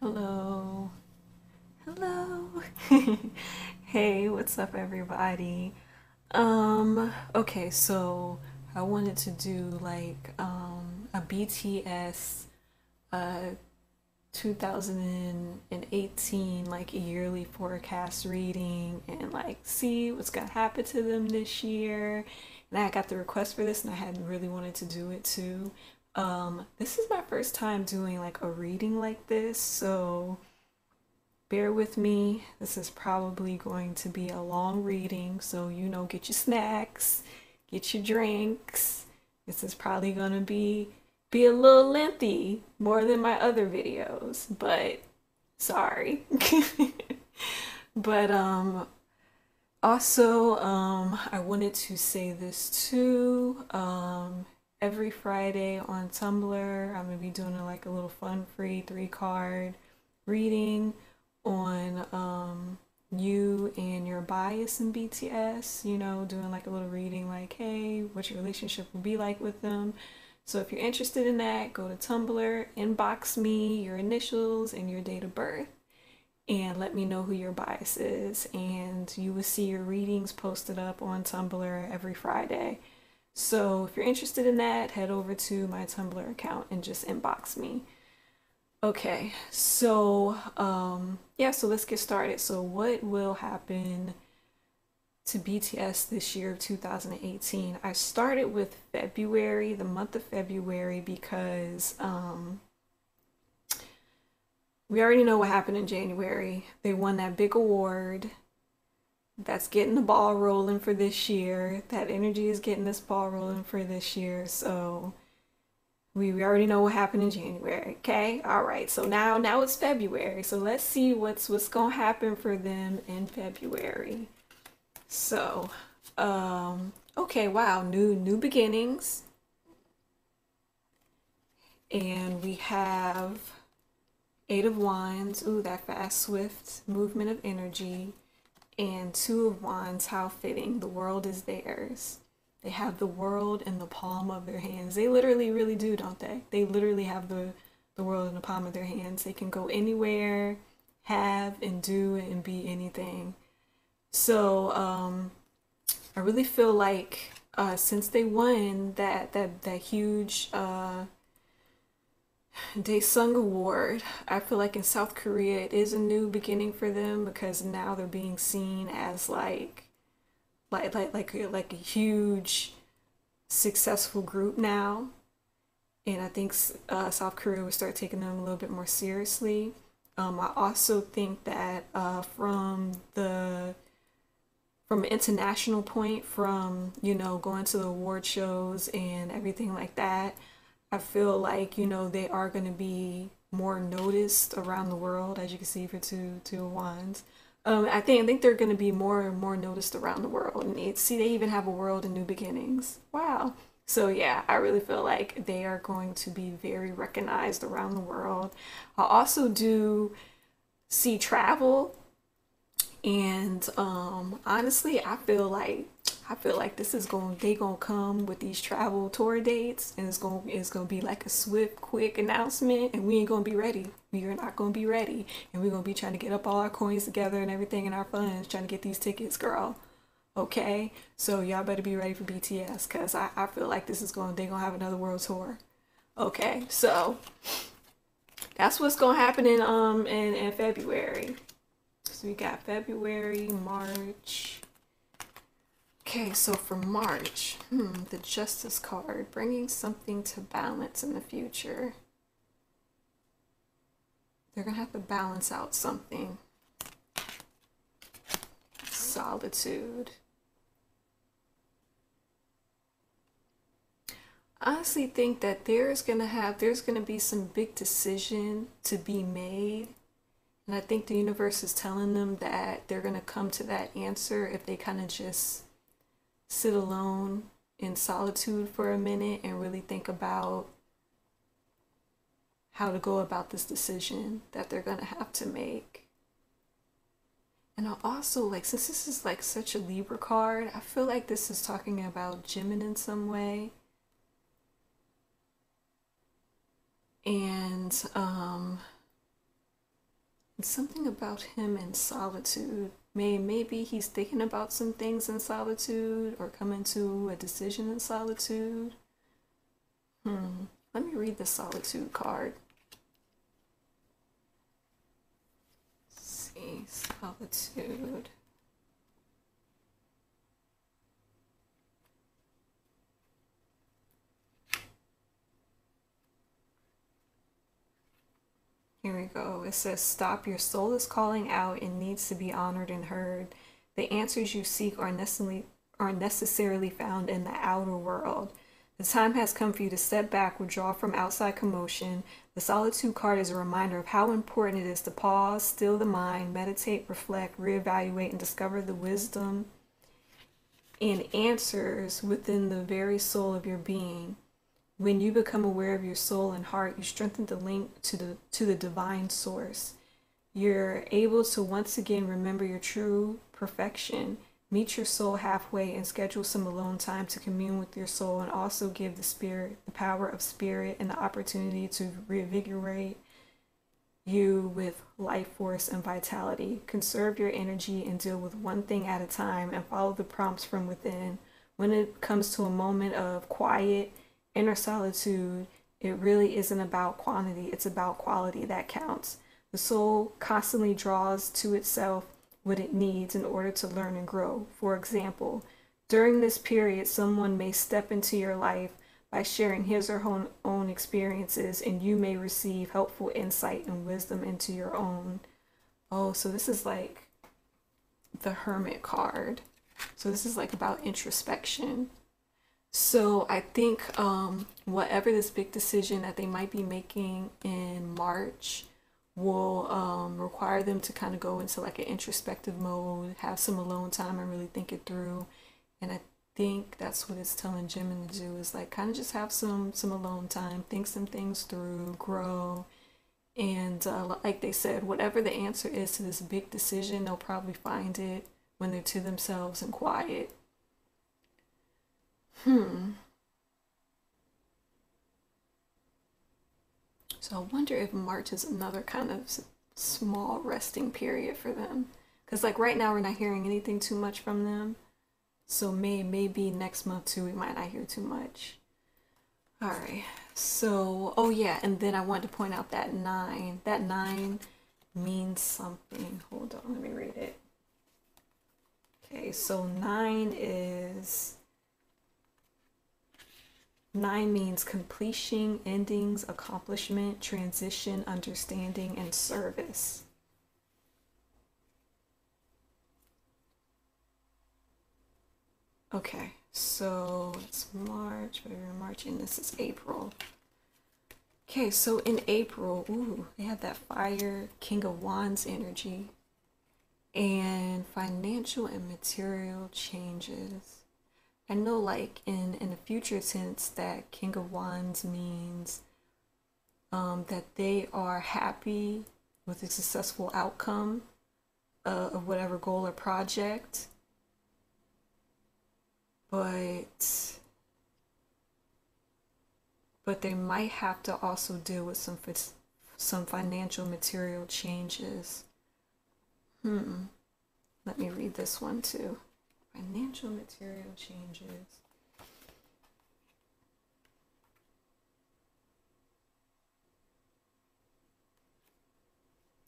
Hello. Hello. Hey, what's up everybody? Okay, so I wanted to do like a BTS uh 2018 like yearly forecast reading and like see what's gonna happen to them this year. And I got the request for this and I hadn't really wanted to do it too. This is my first time doing like a reading like this, so bear with me. This is probably going to be a long reading, so get your snacks, get your drinks. This is probably gonna be a little lengthy, more than my other videos, but sorry. But also I wanted to say this too. Every Friday on Tumblr, I'm gonna be doing like a little fun free 3 card reading on you and your bias in BTS, doing like a little reading like, hey, what your relationship will be like with them. So if you're interested in that, go to Tumblr, inbox me your initials and your date of birth, and let me know who your bias is. And you will see your readings posted up on Tumblr every Friday. So if you're interested in that, head over to my Tumblr account and just inbox me. Okay, so yeah, so let's get started. So what will happen to BTS this year of 2018? I started with February, the month of February, because we already know what happened in January. They won that big award. That's getting the ball rolling for this year. That energy is getting this ball rolling for this year. So we already know what happened in January. Okay, all right. So now it's February. So let's see what's gonna happen for them in February. So, okay, wow, new beginnings, and we have Eight of Wands. Ooh, that fast, swift movement of energy, and Two of Wands. How fitting! The world is theirs. They have the world in the palm of their hands. They literally really do, don't they? They literally have the world in the palm of their hands. They can go anywhere, have and do and be anything. So I really feel like since they won that huge Daesung Award, I feel like in South Korea it is a new beginning for them, because now they're being seen as like a huge successful group now, and I think South Korea will start taking them a little bit more seriously. I also think that from an international point, from going to the award shows and everything like that, I feel like they are going to be more noticed around the world, as you can see for two of wands. I think they're going to be more and more noticed around the world, and they even have a world in new beginnings. Wow. So yeah, I really feel like they are going to be very recognized around the world. I also do see travel, and honestly, I feel like this is gonna come with these travel tour dates, and it's gonna be like a swift, quick announcement, and we ain't gonna be ready. We are not gonna be ready, and we're gonna be trying to get up all our coins together and everything in our funds, trying to get these tickets, girl. Okay, so y'all better be ready for BTS, cause I feel like they gonna have another world tour. Okay, so that's what's gonna happen in February. So we got February, March. Okay, so for March, the Justice card, bringing something to balance in the future. They're gonna have to balance out something. Solitude. I honestly think that there's gonna be some big decision to be made. And I think the universe is telling them that they're gonna come to that answer if they kind of just sit alone in solitude for a minute and really think about how to go about this decision that they're going to have to make. And I also, like, since this is like such a Libra card, I feel like this is talking about Jimin in some way. And It's something about him in solitude. Maybe he's thinking about some things in solitude or coming to a decision in solitude. Let me read the solitude card. Let's see, solitude. Here we go. It says, stop. Your soul is calling out and needs to be honored and heard. The answers you seek are necessarily found in the outer world. The time has come for you to step back, withdraw from outside commotion. The solitude card is a reminder of how important it is to pause, still the mind, meditate, reflect, reevaluate, and discover the wisdom and answers within the very soul of your being. When you become aware of your soul and heart, you strengthen the link to the divine source. You're able to once again remember your true perfection. Meet your soul halfway and schedule some alone time to commune with your soul, and also give the spirit the power of spirit and the opportunity to reinvigorate you with life force and vitality. Conserve your energy and deal with one thing at a time, and follow the prompts from within. When it comes to a moment of quiet, inner solitude, it really isn't about quantity, it's about quality that counts. The soul constantly draws to itself what it needs in order to learn and grow. For example, during this period, someone may step into your life by sharing his or her own experiences, and you may receive helpful insight and wisdom into your own. Oh, so this is like the Hermit card. So this is like about introspection. So I think whatever this big decision that they might be making in March will require them to kind of go into like an introspective mode, have some alone time and really think it through. And I think that's what it's telling Gemini to do, is like kind of just have some alone time, think some things through, grow. And like they said, whatever the answer is to this big decision, they'll probably find it when they're to themselves and quiet. So I wonder if March is another kind of small resting period for them. Because like right now we're not hearing anything too much from them. So maybe next month too we might not hear too much. All right. So, oh yeah, and then I want to point out that 9. That 9 means something. Hold on, let me read it. Okay, so 9 means completion, endings, accomplishment, transition, understanding, and service. Okay, so it's March, February, March, and this is April. Okay, so in April, ooh, they have that fire, King of Wands energy, and financial and material changes. I know like in the future tense that King of Wands means that they are happy with a successful outcome of whatever goal or project, but they might have to also deal with some financial material changes. Let me read this one too. Financial material changes.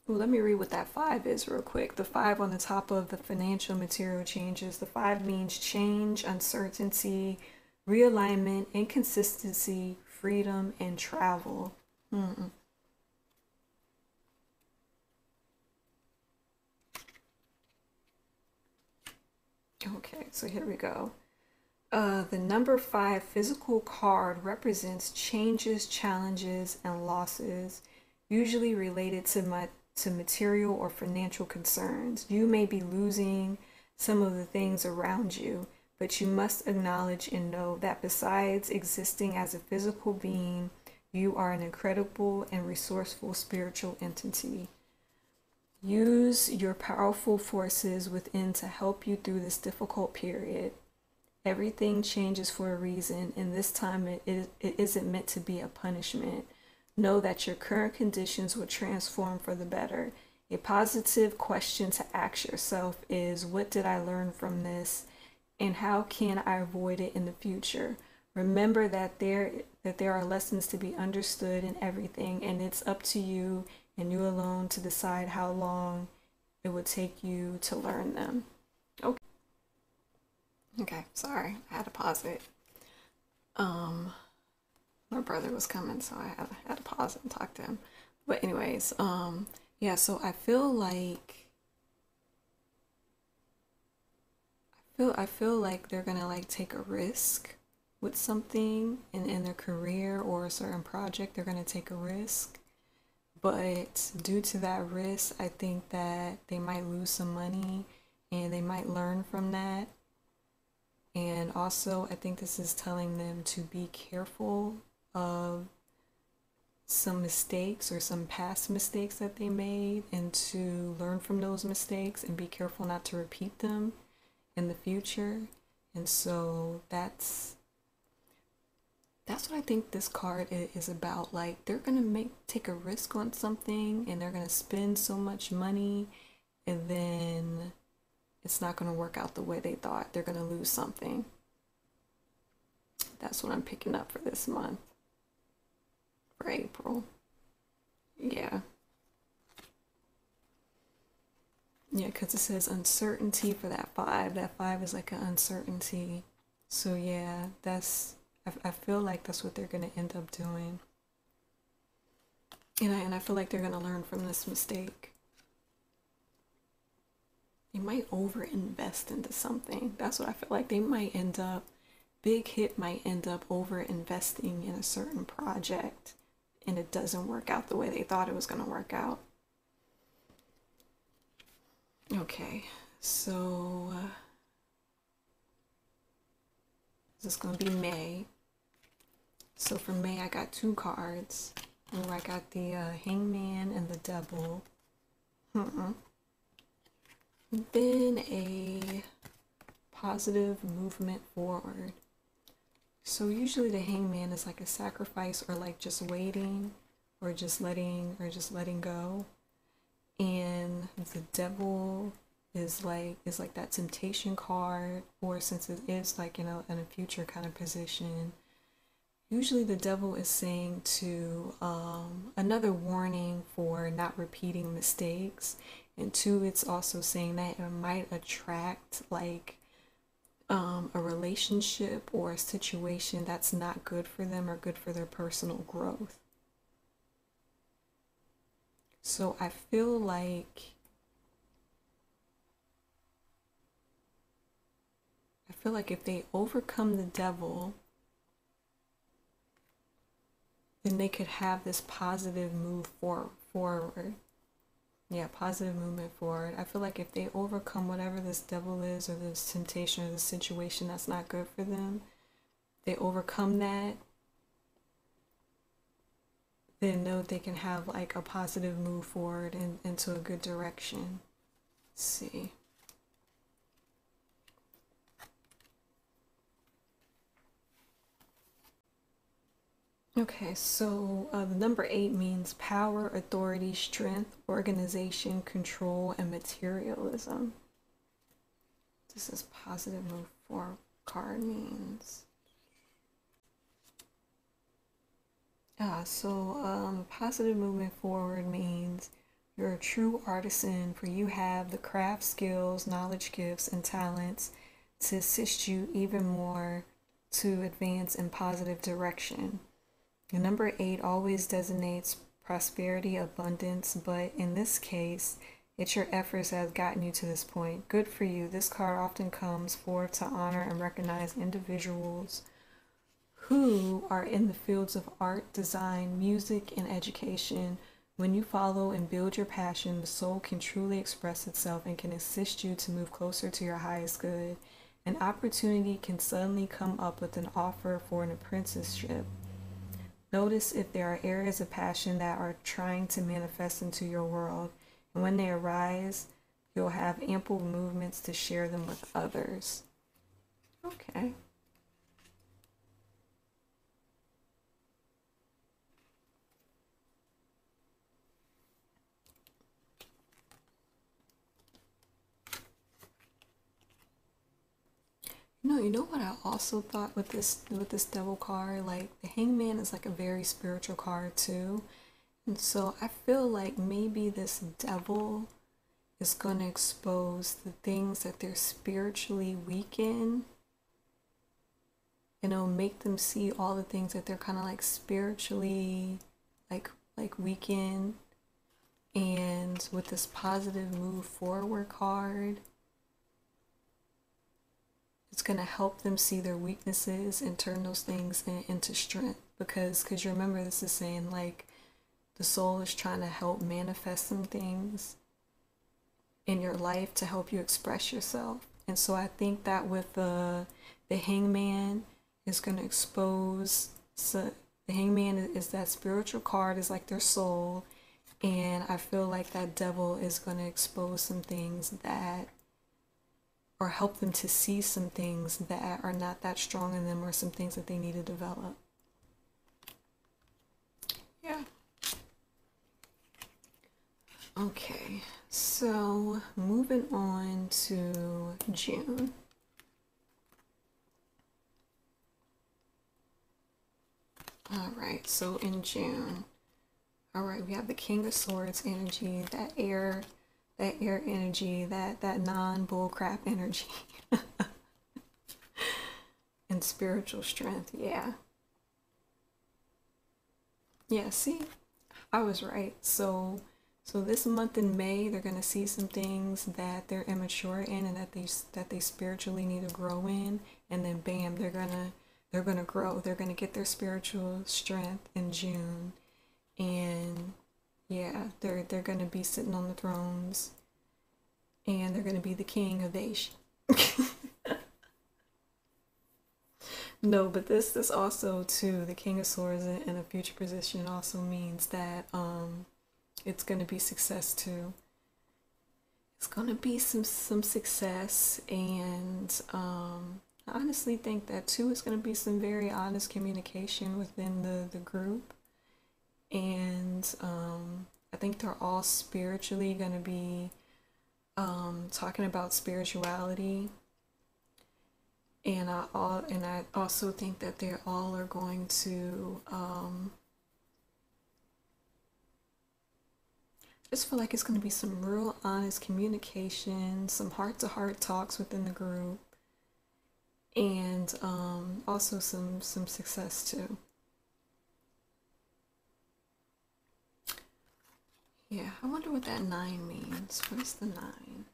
Ooh, let me read what that 5 is real quick. The 5 on the top of the financial material changes. The 5 means change, uncertainty, realignment, inconsistency, freedom, and travel. Okay, so here we go. The number 5 physical card represents changes, challenges, and losses, usually related to material or financial concerns. You may be losing some of the things around you, but you must acknowledge and know that besides existing as a physical being, you are an incredible and resourceful spiritual entity. Use your powerful forces within to help you through this difficult period. Everything changes for a reason, and this time it isn't meant to be a punishment. Know that your current conditions will transform for the better, A positive question to ask yourself is, what did I learn from this and how can I avoid it in the future? Remember that there are lessons to be understood in everything, and it's up to you and you alone to decide how long it would take you to learn them. Okay. Okay, sorry. I had to pause it. My brother was coming, so I had to pause it and talk to him. But anyways, yeah, so I feel like they're gonna like take a risk with something in their career or a certain project. They're gonna take a risk, but due to that risk, I think that they might lose some money and they might learn from that. And also, I think this is telling them to be careful of some mistakes or some past mistakes that they made and to learn from those mistakes and be careful not to repeat them in the future. And so that's what I think this card is about. Like, they're gonna take a risk on something and they're gonna spend so much money, and then it's not gonna work out the way they thought. They're gonna lose something. That's what I'm picking up for this month, for April. Yeah. Yeah, because it says uncertainty for that five. That five is like an uncertainty. So yeah, I feel like that's what they're gonna end up doing. And I feel like they're gonna learn from this mistake. They might over invest into something. That's what I feel like. They might end up, Big Hit might end up over investing in a certain project and it doesn't work out the way they thought it was gonna work out. Okay, so this is gonna be May. So for May, I got two cards. Oh, I got the Hangman and the Devil. Then a positive movement forward. So usually the Hangman is like a sacrifice or like just waiting or just letting go. And the Devil is like that temptation card, or since it is like, in a future kind of position. Usually the Devil is saying to another warning for not repeating mistakes. And two, it's also saying that it might attract like a relationship or a situation that's not good for them or good for their personal growth. So I feel like if they overcome the Devil, then they could have this positive move forward. Yeah, positive movement forward. I feel like if they overcome whatever this Devil is or this temptation or this situation that's not good for them, they overcome that, then know they can have like a positive move forward into a good direction. Let's see. Okay, so the number 8 means power, authority, strength, organization, control, and materialism. This is positive move forward card means. Positive movement forward means you're a true artisan, for you have the craft skills, knowledge, gifts, and talents to assist you even more to advance in positive direction. The number 8 always designates prosperity, abundance, but in this case, it's your efforts that have gotten you to this point. Good for you. This card often comes forth to honor and recognize individuals who are in the fields of art, design, music, and education. When you follow and build your passion, the soul can truly express itself and can assist you to move closer to your highest good. An opportunity can suddenly come up with an offer for an apprenticeship. Notice if there are areas of passion that are trying to manifest into your world, and when they arise, you'll have ample movements to share them with others. Okay. No, you know what I also thought with this devil card, like the hangman is like a very spiritual card too. And so I feel like maybe this devil is going to expose the things that they're spiritually weak in. And it'll make them see all the things that they're kind of like spiritually like weak in. And with this positive move forward card, it's going to help them see their weaknesses and turn those things into strength. Because you remember, this is saying like the soul is trying to help manifest some things in your life to help you express yourself. And so I think that with the hangman is going to expose, so the hangman is that spiritual card, is like their soul. And I feel like that devil is going to expose some things that, or help them to see some things that are not that strong in them, or some things that they need to develop. Yeah. Okay, so moving on to June. All right, so in June, all right, we have the King of Swords energy, that air energy, that non-bullcrap energy. And spiritual strength. Yeah, see, I was right. So this month in May, they're gonna see some things that they're immature in, and that they spiritually need to grow in. And then bam, they're gonna grow. They're gonna get their spiritual strength in June. And yeah, they're gonna be sitting on the thrones, and they're gonna be the king of Asia. No, but this also too, the King of Swords in a future position also means that it's gonna be success too. It's gonna be some success, and I honestly think that too is gonna be some very honest communication within the group. And I think they're all spiritually gonna be talking about spirituality. And I also think that they all are going to just feel like it's going to be some real honest communication, some heart-to-heart talks within the group, and also some success too. Yeah, I wonder what that 9 means. What is the 9?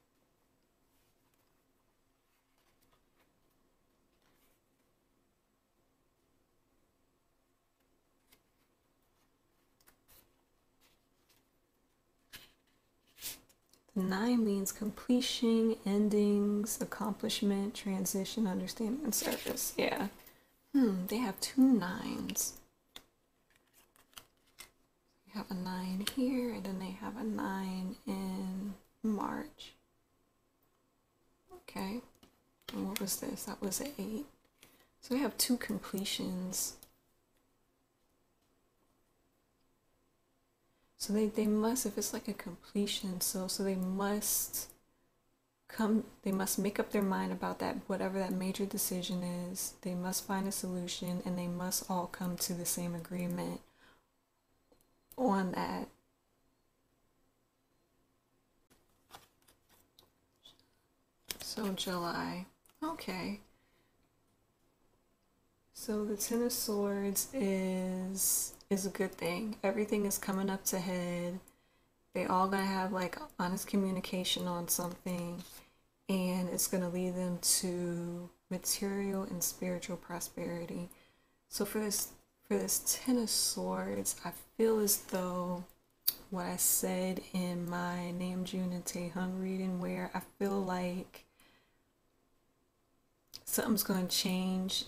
The 9 means completion, endings, accomplishment, transition, understanding, and service. Yeah. They have 2 9s. They have a 9 here, and then they have a 9 in March. Okay. And what was this? That was an 8. So we have 2 completions. So they must, if it's like a completion, so they must make up their mind about that, whatever that major decision is. They must find a solution, and they must all come to the same agreement on that. So July. Okay. So the Ten of Swords is a good thing. Everything is coming up to head. They all gonna have like honest communication on something, and it's gonna lead them to material and spiritual prosperity. So for this Ten of Swords, I feel as though what I said in my Nam June and Tae-hung reading, where I feel like something's going to change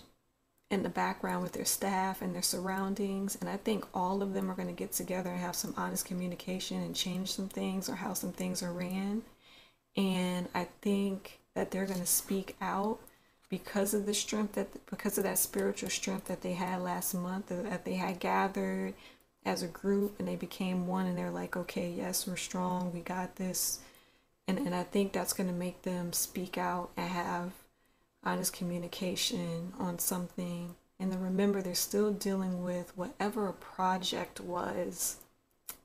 in the background with their staff and their surroundings, and I think all of them are going to get together and have some honest communication and change some things, or how some things are ran. And I think that they're going to speak out because of the strength, because of that spiritual strength that they had last month, that they had gathered as a group, and they became one, and they're like, okay, yes, we're strong, we got this. And I think that's going to make them speak out and have honest communication on something. And then remember, they're still dealing with whatever a project was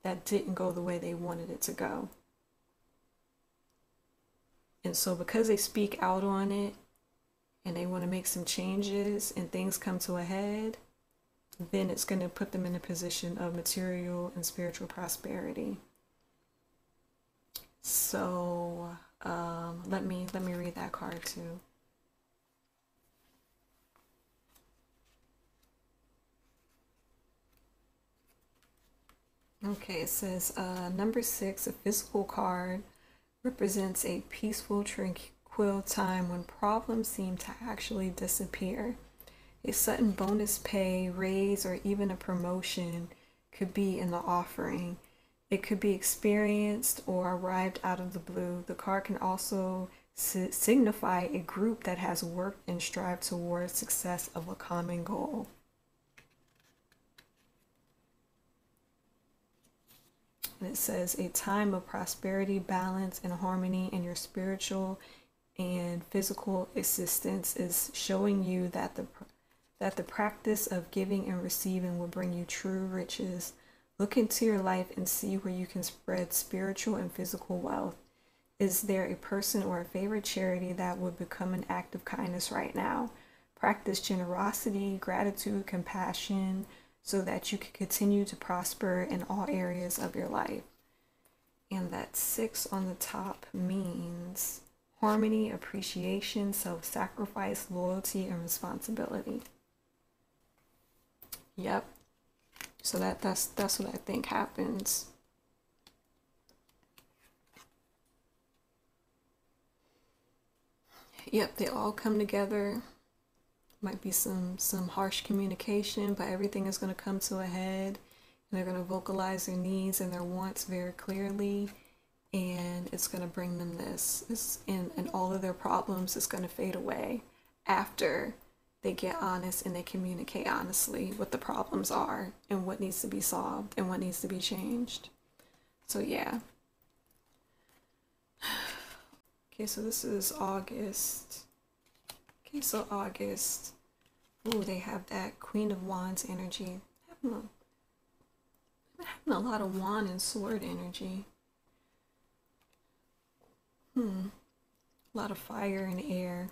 that didn't go the way they wanted it to go. And so because they speak out on it and they want to make some changes and things come to a head, then it's going to put them in a position of material and spiritual prosperity. So let me read that card too. Okay, it says number 6, a physical card, represents a peaceful, tranquil time when problems seem to actually disappear. A sudden bonus pay, raise, or even a promotion could be in the offering. It could be experienced or arrived out of the blue. The card can also signify a group that has worked and strived towards success of a common goal. And it says a time of prosperity, balance, and harmony in your spiritual and physical existence is showing you that the practice of giving and receiving will bring you true riches. Look into your life and see where you can spread spiritual and physical wealth. Is there a person or a favorite charity that would become an act of kindness right now? Practice generosity, gratitude, compassion, so that you can continue to prosper in all areas of your life. And that 6 on the top means harmony, appreciation, self-sacrifice, loyalty, and responsibility. Yep. So that's what I think happens. Yep, they all come together. Might be some harsh communication, but everything is going to come to a head, and they're going to vocalize their needs and their wants very clearly, and it's going to bring them this. And all of their problems is going to fade away after they get honest and they communicate honestly what the problems are and what needs to be solved and what needs to be changed. So yeah. Okay, so this is August. Okay, so August. Ooh, they have that Queen of Wands energy. I'm having a lot of wand and sword energy. A lot of fire and air.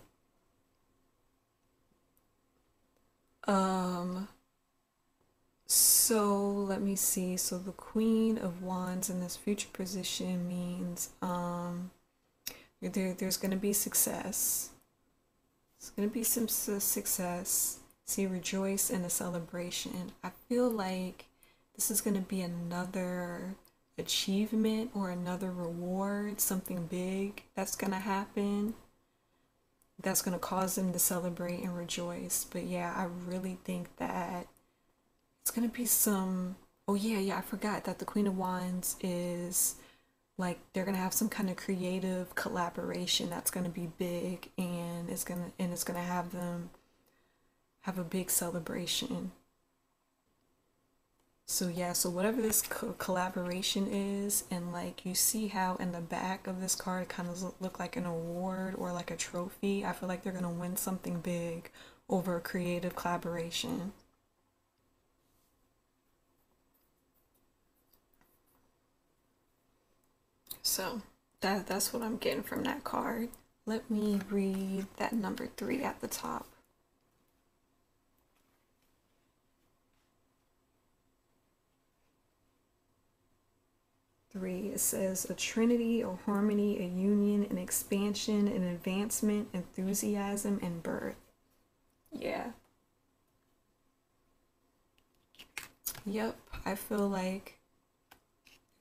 So let me see. So the Queen of Wands in this future position means there's going to be success. It's going to be some success. See, rejoice in a celebration. I feel like this is going to be another achievement or another reward, something big that's going to happen. That's going to cause them to celebrate and rejoice. But yeah, I really think that it's going to be some... Oh yeah, I forgot that the Queen of Wands is... like they're gonna have some kind of creative collaboration that's gonna be big, and it's gonna have them have a big celebration. So yeah, so whatever this collaboration is, and like you see how in the back of this card it kind of look like an award or like a trophy. I feel like they're gonna win something big over a creative collaboration. So that's what I'm getting from that card. Let me read that number 3 at the top. Three, it says a trinity, a harmony, a union, an expansion, an advancement, enthusiasm, and birth. Yeah. Yep, I feel like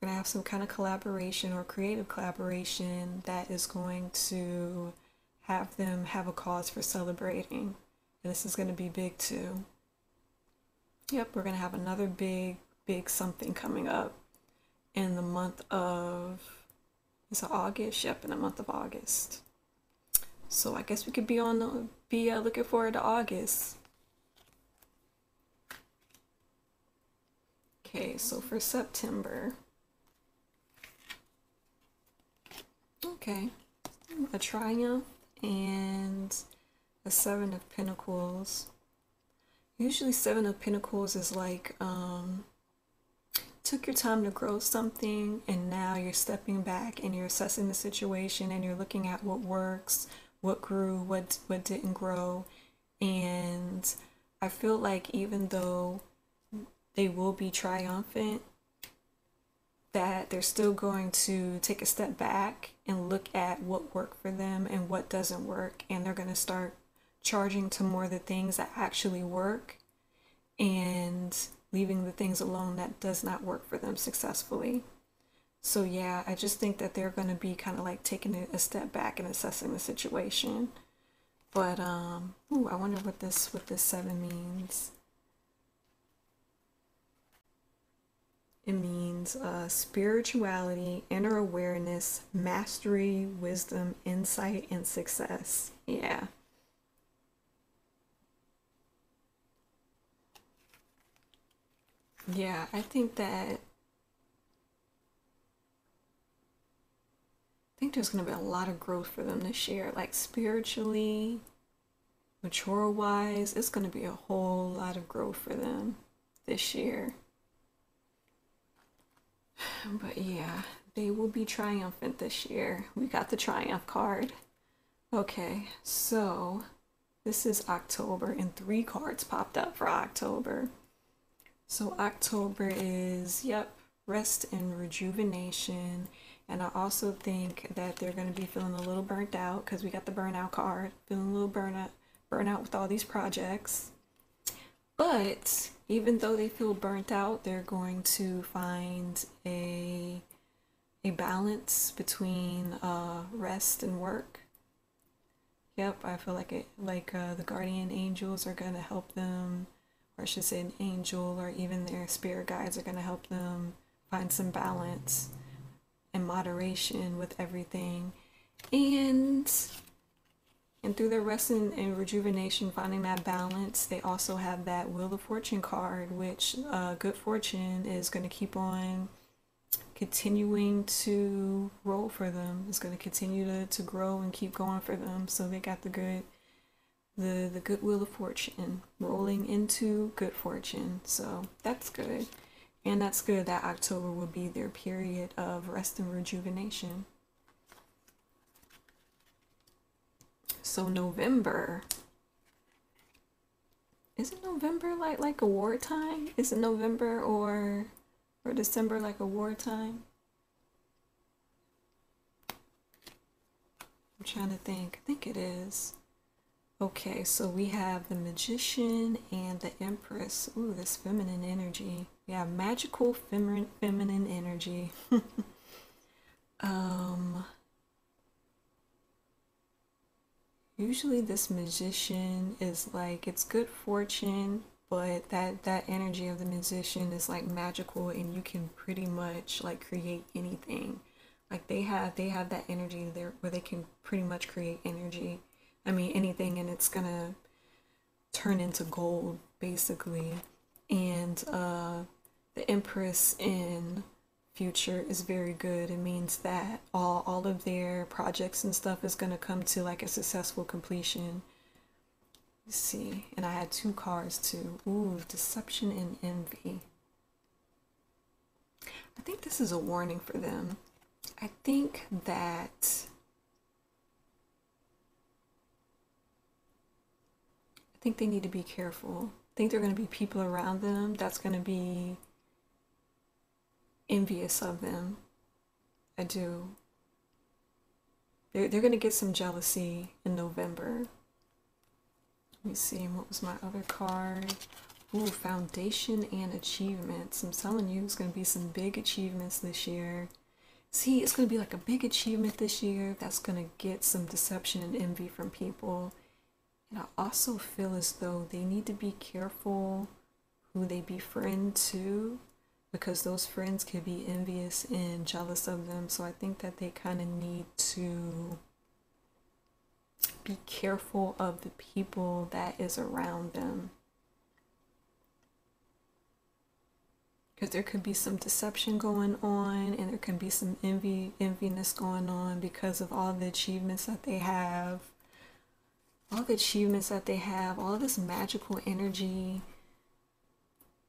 we're gonna have some kind of collaboration or creative collaboration that is going to have them have a cause for celebrating. And this is gonna be big too. Yep, we're gonna have another big something coming up in the month of, is it August? Yep, in the month of August. So I guess we could be looking forward to August. Okay, so for September. Okay, a triumph and The Seven of Pentacles. Usually Seven of Pentacles is like, took your time to grow something and now you're stepping back and you're assessing the situation and you're looking at what works, what grew, what didn't grow. And I feel like even though they will be triumphant, that they're still going to take a step back and look at what worked for them and what doesn't work, and they're going to start charging to more the things that actually work and leaving the things alone that does not work for them successfully. So yeah, I just think that they're going to be kind of like taking a step back and assessing the situation. But ooh, I wonder what this seven means. It means spirituality, inner awareness, mastery, wisdom, insight, and success. Yeah. Yeah, I think there's gonna be a lot of growth for them this year. Like spiritually, mature wise, it's gonna be a whole lot of growth for them this year. But yeah, they will be triumphant this year. We got the triumph card. Okay, so this is October and three cards popped up for October. So October is, yep, rest and rejuvenation. And I also think that they're going to be feeling a little burnt out because we got the burnout card, feeling a little burnout with all these projects. But even though they feel burnt out, they're going to find a balance between rest and work. Yep, I feel like the guardian angels are going to help them, or I should say an angel or even their spirit guides are going to help them find some balance and moderation with everything. And through their rest and rejuvenation, finding that balance, they also have that Wheel of Fortune card, which good fortune is going to keep on continuing to roll for them. It's going to continue to grow and keep going for them. So they got the good Wheel of Fortune rolling into good fortune. So that's good. And that's good that October will be their period of rest and rejuvenation. So November. Is it November like a wartime? Is it November or December like a wartime? I'm trying to think. I think it is. Okay, so we have the Magician and the Empress. Ooh, this feminine energy. Yeah, magical feminine energy. um Usually this Magician is like, it's good fortune, but that energy of the Magician is like magical and you can pretty much like create anything. Like they have that energy there where they can pretty much create energy. I mean anything, and it's gonna turn into gold basically. And the Empress in future is very good. It means that all of their projects and stuff is going to come to like a successful completion. Let's see. And I had two cards too. Ooh, deception and envy. I think this is a warning for them. I think that they need to be careful. I think there are going to be people around them that's going to be envious of them. I do. They're going to get some jealousy in November. Let me see, what was my other card? Ooh, foundation and achievements. I'm telling you, it's going to be some big achievements this year. See, it's going to be like a big achievement this year that's going to get some deception and envy from people. And I also feel as though they need to be careful who they befriend too, because those friends could be envious and jealous of them. So I think that they kind of need to be careful of the people that is around them, because there could be some deception going on and there can be some enviness going on because of all the achievements that they have. all the achievements that they have, all this magical energy.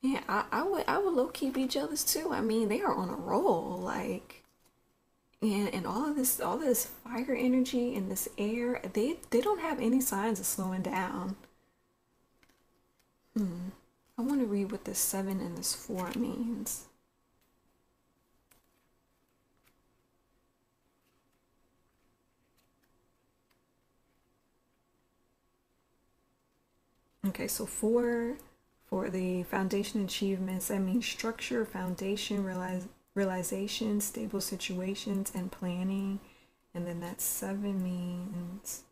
Yeah, I would low key be jealous too. I mean, they are on a roll, like, and all this fire energy in this air, they don't have any signs of slowing down. I want to read what this 7 and this 4 means. Okay, so for the foundation achievements, that means structure, foundation, realization, stable situations, and planning. And then that 7 means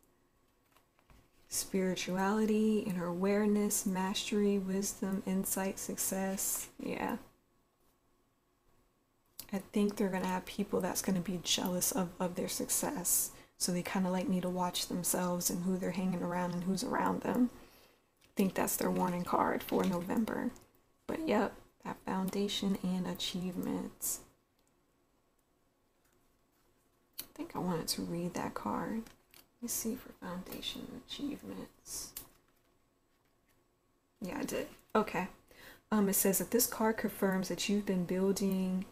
spirituality, inner awareness, mastery, wisdom, insight, success. Yeah. I think they're gonna have people that's gonna be jealous of their success. So they kind of like need to watch themselves and who they're hanging around and who's around them. I think that's their warning card for November. But yep, that foundation and achievements. I think I wanted to read that card. Let me see for foundation achievements. Yeah, I did. Okay. It says that this card confirms that you've been building.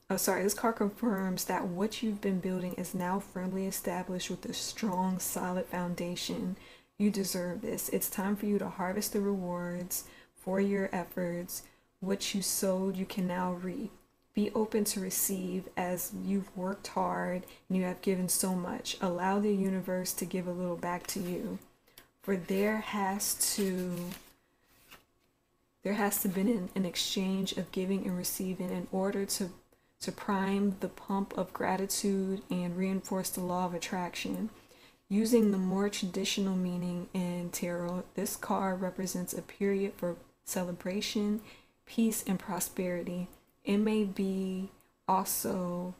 Oh, sorry. This card confirms that what you've been building is now firmly established with a strong, solid foundation. You deserve this. It's time for you to harvest the rewards for your efforts. What you sowed, you can now reap. Be open to receive as you've worked hard and you have given so much. Allow the universe to give a little back to you. For there has to be an exchange of giving and receiving in order to prime the pump of gratitude and reinforce the law of attraction. Using the more traditional meaning in tarot, this card represents a period for celebration, peace, and prosperity. It may also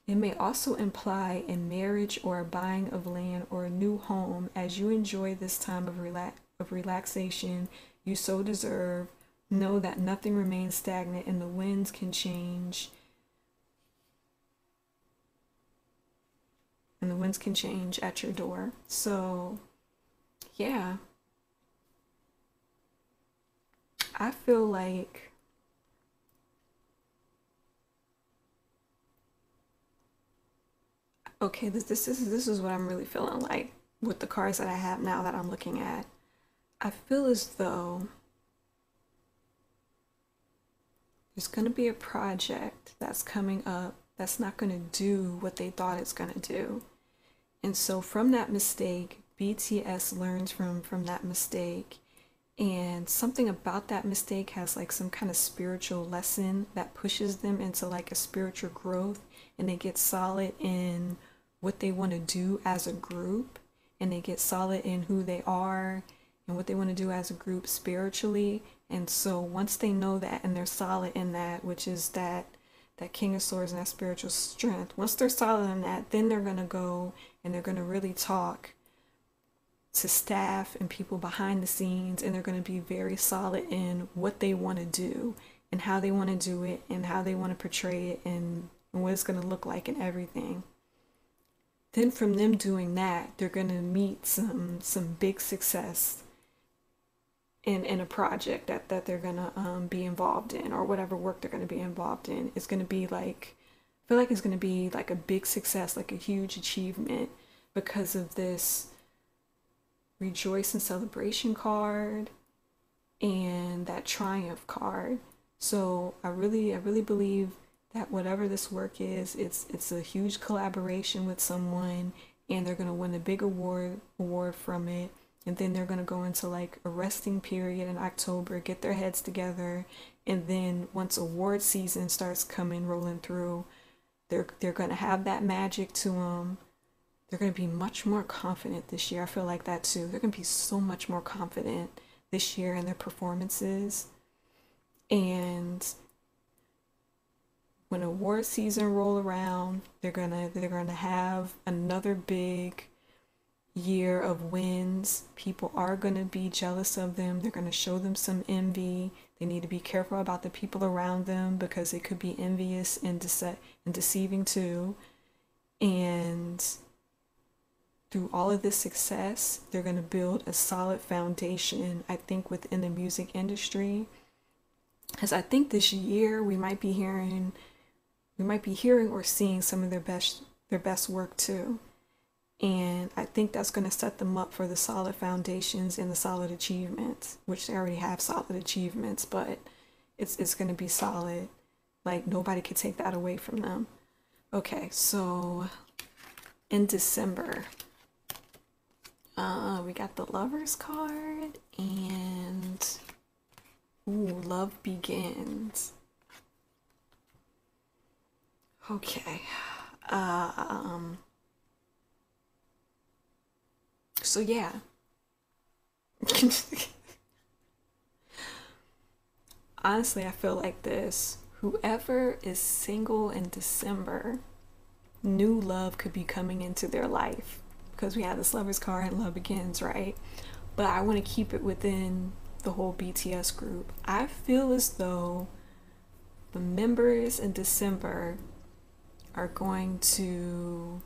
imply a marriage or a buying of land or a new home as you enjoy this time of relaxation you so deserve. Know that nothing remains stagnant and the winds can change. And the winds can change at your door. So, yeah, I feel like okay, this is what I'm really feeling like with the cards that I have now that I'm looking at. I feel as though there's going to be a project that's coming up that's not going to do what they thought it's going to do. And so from that mistake, BTS learns from that mistake. And something about that mistake has like some kind of spiritual lesson that pushes them into like a spiritual growth. And they get solid in what they want to do as a group. And they get solid in who they are and what they want to do as a group spiritually. And so once they know that and they're solid in that, which is that King of Swords and that spiritual strength, once they're solid in that, then they're going to go and they're going to really talk to staff and people behind the scenes, and they're going to be very solid in what they want to do and how they want to do it and how they want to portray it and what it's going to look like and everything. Then from them doing that, they're going to meet some big success in a project that they're going to be involved in, or whatever work they're going to be involved in. It's going to be like, I feel like it's going to be like a big success, like a huge achievement because of this rejoice and celebration card and that triumph card. So I really believe that whatever this work is, it's a huge collaboration with someone, and they're gonna win a big award from it. And then they're gonna go into like a resting period in October, get their heads together, and then once award season starts coming rolling through, they're gonna have that magic to them. They're going to be much more confident this year. I feel like that too. They're going to be so much more confident this year in their performances. And when award season roll around, they're gonna have another big year of wins. People are gonna be jealous of them. They're gonna show them some envy. They need to be careful about the people around them because they could be envious and deceiving too. And through all of this success, they're going to build a solid foundation, I think, within the music industry. Because I think this year we might be hearing or seeing some of their best work too. And I think that's going to set them up for the solid foundations and the solid achievements, which they already have solid achievements, but it's going to be solid. Like, nobody can take that away from them. Okay, so in December, we got the Lovers card and ooh, Love Begins. Okay. So yeah. Honestly, I feel like this. Whoever is single in December, new love could be coming into their life because we have this Lovers card and Love Begins, right? But I want to keep it within the whole BTS group. I feel as though the members in December are going to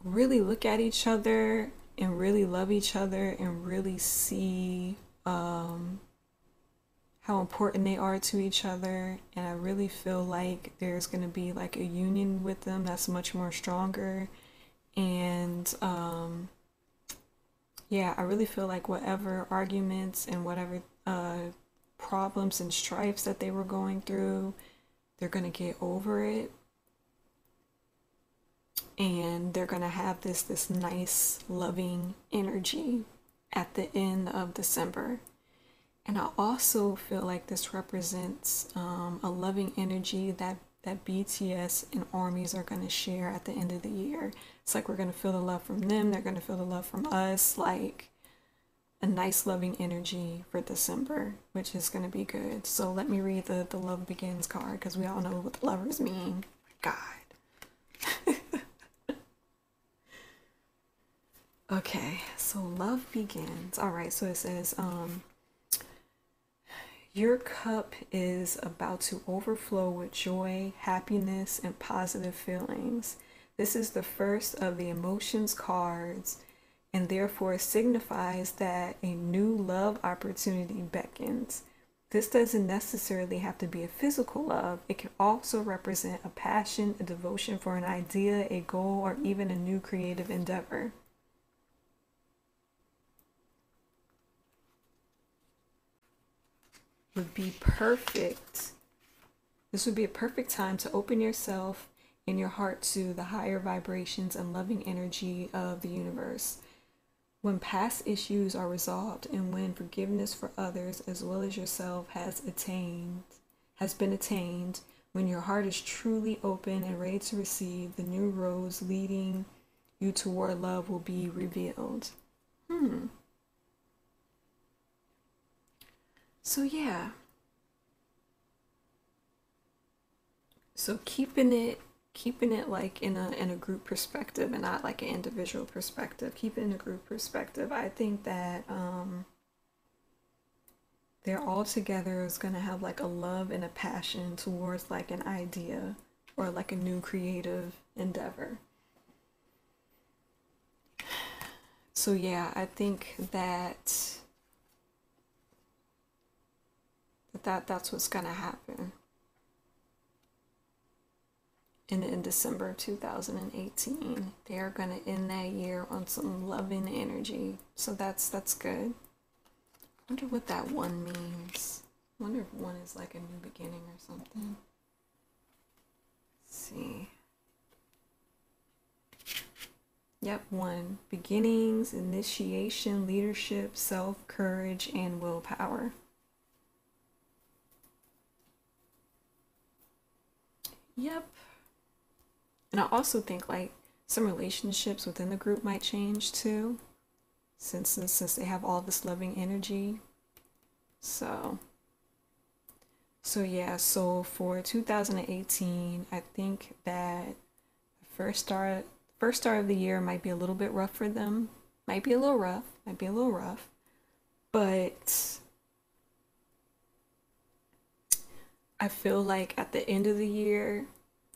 really look at each other and really love each other and really see how important they are to each other. And I really feel like there's going to be like a union with them that's much more stronger. And yeah, I really feel like whatever arguments and whatever problems and strifes that they were going through, they're going to get over it. And they're going to have this nice, loving energy at the end of December. And I also feel like this represents a loving energy that BTS and armies are going to share at the end of the year. It's like we're going to feel the love from them. They're going to feel the love from us. Like a nice, loving energy for December, which is going to be good. So let me read the Love Begins card because we all know what the lovers mean. God. Okay, so Love Begins. All right, so it says, your cup is about to overflow with joy, happiness, and positive feelings. This is the first of the emotions cards, and therefore signifies that a new love opportunity beckons. This doesn't necessarily have to be a physical love. It can also represent a passion, a devotion for an idea, a goal, or even a new creative endeavor. Would be perfect. This would be a perfect time to open yourself and your heart to the higher vibrations and loving energy of the universe. When past issues are resolved and when forgiveness for others as well as yourself has been attained, when your heart is truly open and ready to receive, the new roads leading you toward love will be revealed. So yeah. So keeping it like in a group perspective and not like an individual perspective. Keep it in a group perspective. I think that they're all together is gonna have like a love and a passion towards like an idea or like a new creative endeavor. So yeah, I think that's what's gonna happen in December of 2018. They are gonna end that year on some loving energy. So that's good. I wonder what that one means. I wonder if one is like a new beginning or something. Let's see. Yep, one. Beginnings, initiation, leadership, self, courage, and willpower. Yep. And I also think like some relationships within the group might change too, since they have all this loving energy. So yeah, so for 2018, I think that the first start of the year might be a little bit rough for them. Might be a little rough. But I feel like at the end of the year,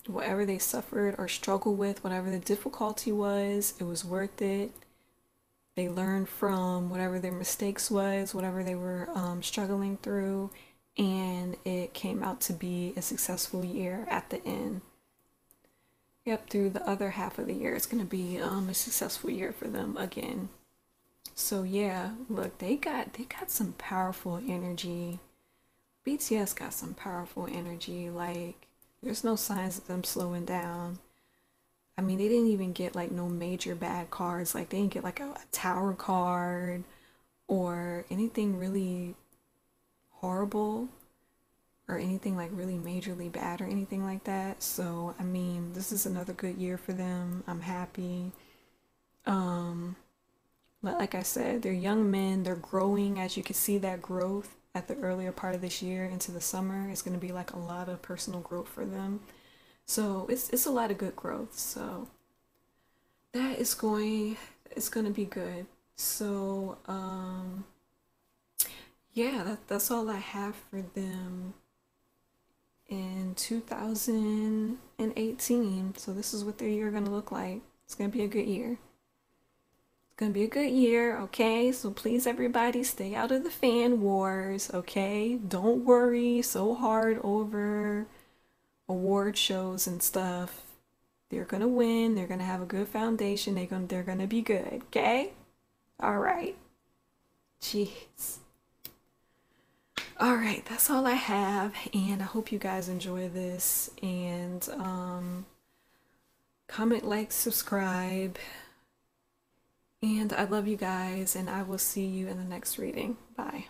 whatever they suffered or struggled with, whatever the difficulty was, it was worth it. They learned from whatever their mistakes was, whatever they were struggling through, and it came out to be a successful year at the end. Yep, through the other half of the year, it's going to be a successful year for them again. So yeah, look, they got some powerful energy. BTS got some powerful energy. Like, there's no signs of them slowing down. I mean, they didn't even get like no major bad cards. Like, they didn't get like a tower card or anything really horrible or anything like really majorly bad or anything like that. So, I mean, this is another good year for them. I'm happy. Um, but like I said, they're young men, they're growing. As you can see, that growth at the earlier part of this year into the summer is going to be like a lot of personal growth for them. So it's a lot of good growth. So that is going it's going to be good. So yeah, that's all I have for them in 2018. So this is what their year going to look like. It's going to be a good year. It's going to be a good year, okay? So please, everybody, stay out of the fan wars, okay? Don't worry so hard over award shows and stuff. They're going to win. They're going to have a good foundation. They're going to be good, okay? All right. Jeez. All right, that's all I have, and I hope you guys enjoy this. And comment, like, subscribe, and I love you guys, and I will see you in the next reading. Bye.